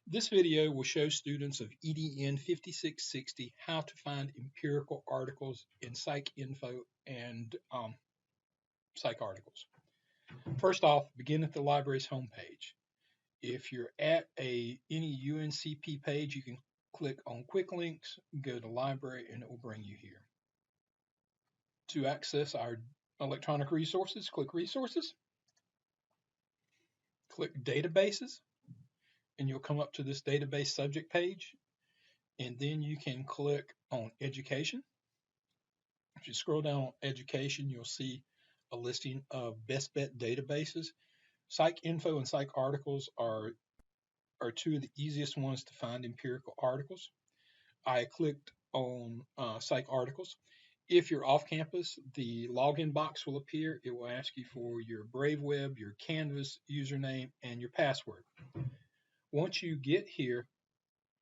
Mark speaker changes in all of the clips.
Speaker 1: This video will show students of EDN 5660 how to find empirical articles in PsycInfo and PsycArticles. First off, begin at the library's homepage. If you're at any UNCP page, you can click on Quick Links, go to Library, and it will bring you here. To access our electronic resources, click Resources, click Databases, and you'll come up to this database subject page, and then you can click on Education. If you scroll down on Education, you'll see a listing of best bet databases. PsycInfo and PsycArticles are two of the easiest ones to find empirical articles. I clicked on PsycArticles. If you're off campus, the login box will appear. It will ask you for your Brave Web, your Canvas username, and your password. Once you get here,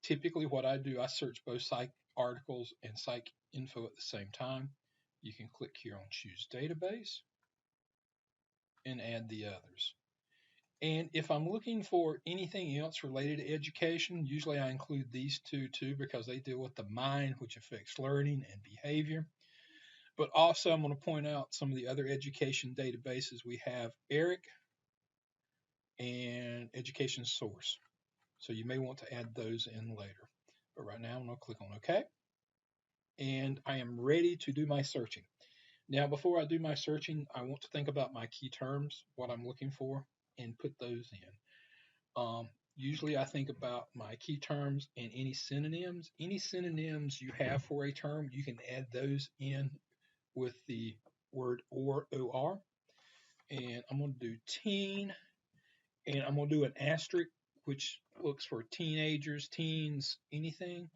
Speaker 1: typically what I do, I search both PsycArticles and PsycInfo at the same time. You can click here on Choose Database and add the others. And if I'm looking for anything else related to education, usually I include these two too because they deal with the mind, which affects learning and behavior. But also I'm going to point out some of the other education databases. We have ERIC and Education Source. So you may want to add those in later. But right now I'm going to click on OK. And I am ready to do my searching. Now, before I do my searching, I want to think about my key terms, what I'm looking for, and put those in. Usually I think about my key terms and any synonyms. Any synonyms you have for a term, you can add those in with the word or. And I'm going to do teen, and I'm going to do an asterisk, which looks for teenagers, teens, anything.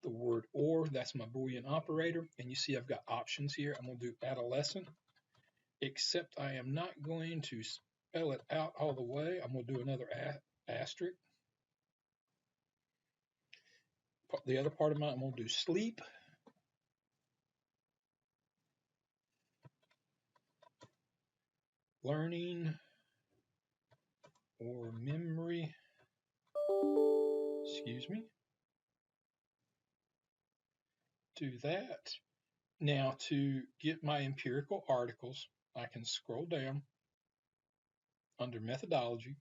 Speaker 1: The word or, that's my Boolean operator. And you see I've got options here. I'm going to do adolescent, except I am not going to spell it out all the way. I'm going to do another asterisk. The other part of mine, I'm going to do sleep. Learning or memory. Excuse me. Do that. Now, to get my empirical articles, I can scroll down under methodology.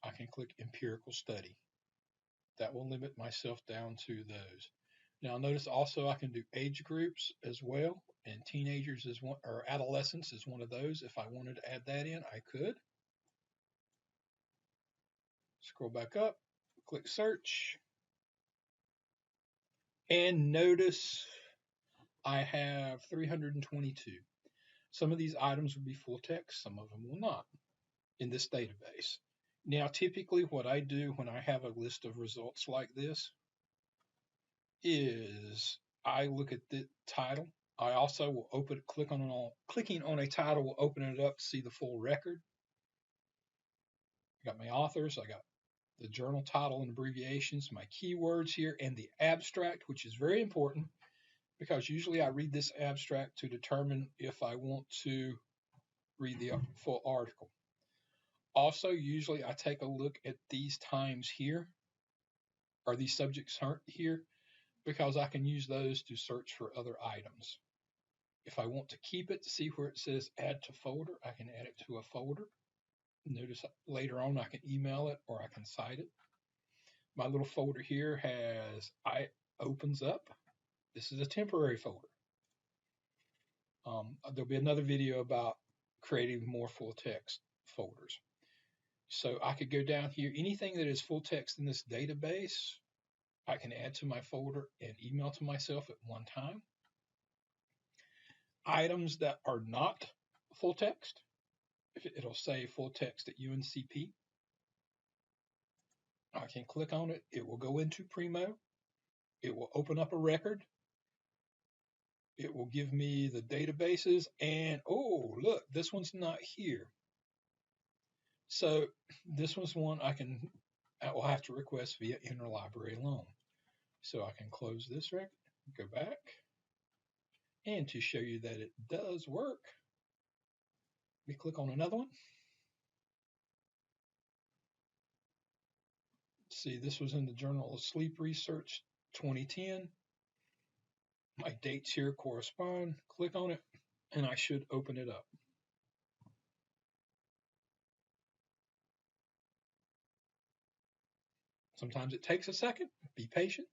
Speaker 1: I can click empirical study. That will limit myself down to those. Now, notice also I can do age groups as well, and teenagers is one, or adolescents is one of those. If I wanted to add that in, I could. Scroll back up, click search, and notice I have 322. Some of these items will be full text, some of them will not in this database. Now, typically what I do when I have a list of results like this is I look at the title. I also will open, clicking on a title will open it up to see the full record. I got my authors, I got the journal title and abbreviations, my keywords here, and the abstract, which is very important because usually I read this abstract to determine if I want to read the full article. Also, usually I take a look at these times here, or these subjects here, because I can use those to search for other items. If I want to keep it to see where it says add to folder, I can add it to a folder. Notice later on I can email it or I can cite it. My little folder here opens up. This is a temporary folder. There'll be another video about creating more full text folders. So I could go down here, anything that is full text in this database, I can add to my folder and email to myself at one time. Items that are not full text, it'll say full text at UNCP. I can click on it. It will go into Primo. It will open up a record. It will give me the databases. And oh, look, this one's not here. So this was one I will have to request via interlibrary loan. So I can close this record, go back. And to show you that it does work, we click on another one. See, this was in the Journal of Sleep Research 2010. My dates here correspond. Click on it, and I should open it up. Sometimes it takes a second. Be patient.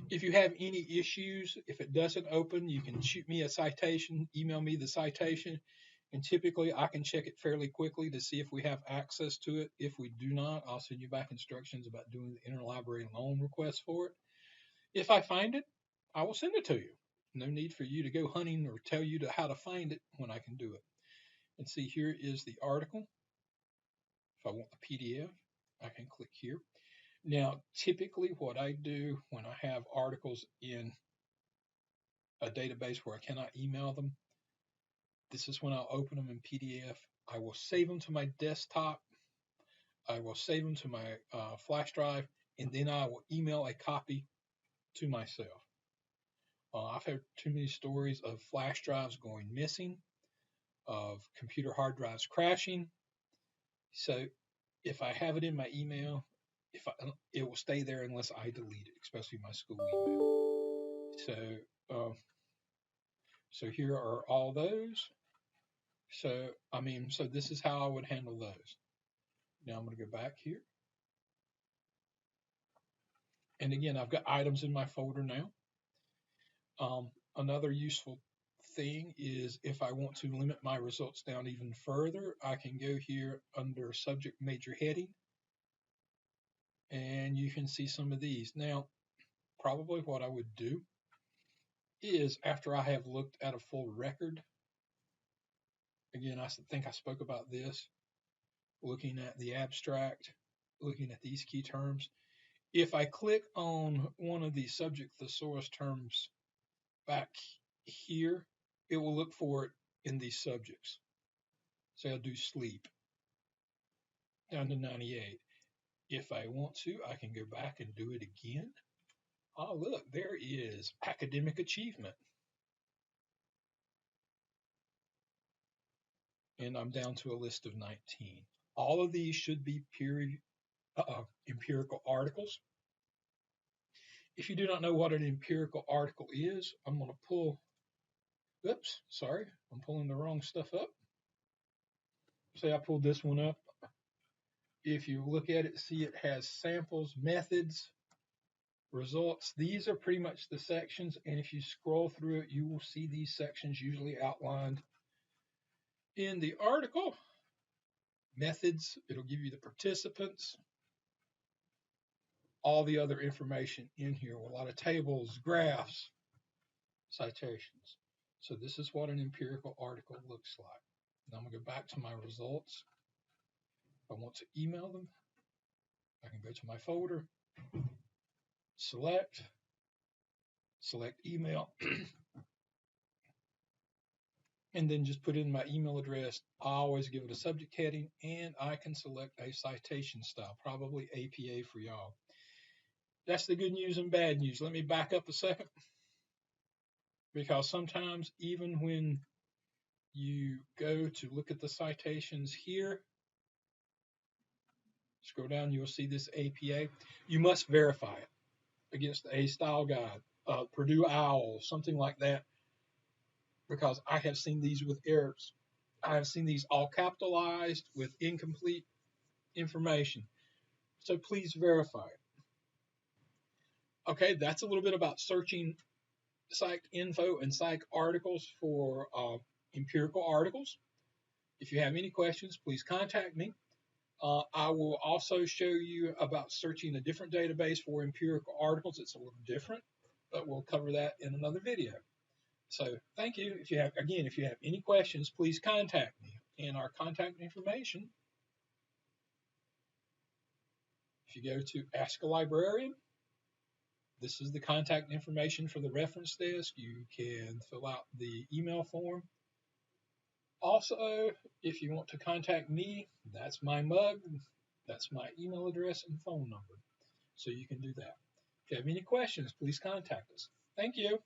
Speaker 1: If you have any issues, if it doesn't open, you can shoot me a citation, email me the citation, and typically I can check it fairly quickly to see if we have access to it. If we do not, I'll send you back instructions about doing the interlibrary loan request for it. If I find it, I will send it to you. No need for you to go hunting or tell you how to find it when I can do it. And see, here is the article. If I want the PDF, I can click here. Now, typically what I do when I have articles in a database where I cannot email them, this is when I'll open them in PDF. I will save them to my desktop. I will save them to my flash drive, and then I will email a copy to myself. I've had too many stories of flash drives going missing, of computer hard drives crashing. So if I have it in my email, it will stay there unless I delete it, especially my school email. So here are all those. So this is how I would handle those. Now I'm going to go back here. And again, I've got items in my folder now. Another useful thing is if I want to limit my results down even further, I can go here under subject major heading, and you can see some of these. Now, probably what I would do is after I have looked at a full record, again, I think I spoke about this, looking at the abstract, looking at these key terms. If I click on one of the subject thesaurus terms back here, it will look for it in these subjects. Say I'll do sleep, down to 98. If I want to, I can go back and do it again. Oh, look, there is academic achievement. And I'm down to a list of 19. All of these should be empirical articles. If you do not know what an empirical article is, I'm going to pull, oops, sorry, I'm pulling the wrong stuff up. Say I pulled this one up. If you look at it, see it has samples, methods, results. These are pretty much the sections, and if you scroll through it, you will see these sections usually outlined in the article. Methods, it'll give you the participants, all the other information in here, a lot of tables, graphs, citations. So this is what an empirical article looks like. Now I'm going to go back to my results. If I want to email them, I can go to my folder, select email, and then just put in my email address. I always give it a subject heading, and I can select a citation style, probably APA for y'all. That's the good news and bad news. Let me back up a second, because sometimes even when you go to look at the citations here, scroll down, you'll see this APA. You must verify it against the A Style Guide, Purdue OWL, something like that, because I have seen these with errors. I have seen these all capitalized with incomplete information. So please verify it. Okay, that's a little bit about searching PsycInfo and PsycArticles for empirical articles. If you have any questions, please contact me. I will also show you about searching a different database for empirical articles. It's a little different, but we'll cover that in another video. So thank you. If you have any questions, please contact me. And our contact information, if you go to Ask a Librarian, this is the contact information for the reference desk. You can fill out the email form. Also, if you want to contact me, that's my mug, that's my email address and phone number. So you can do that. If you have any questions, please contact us. Thank you.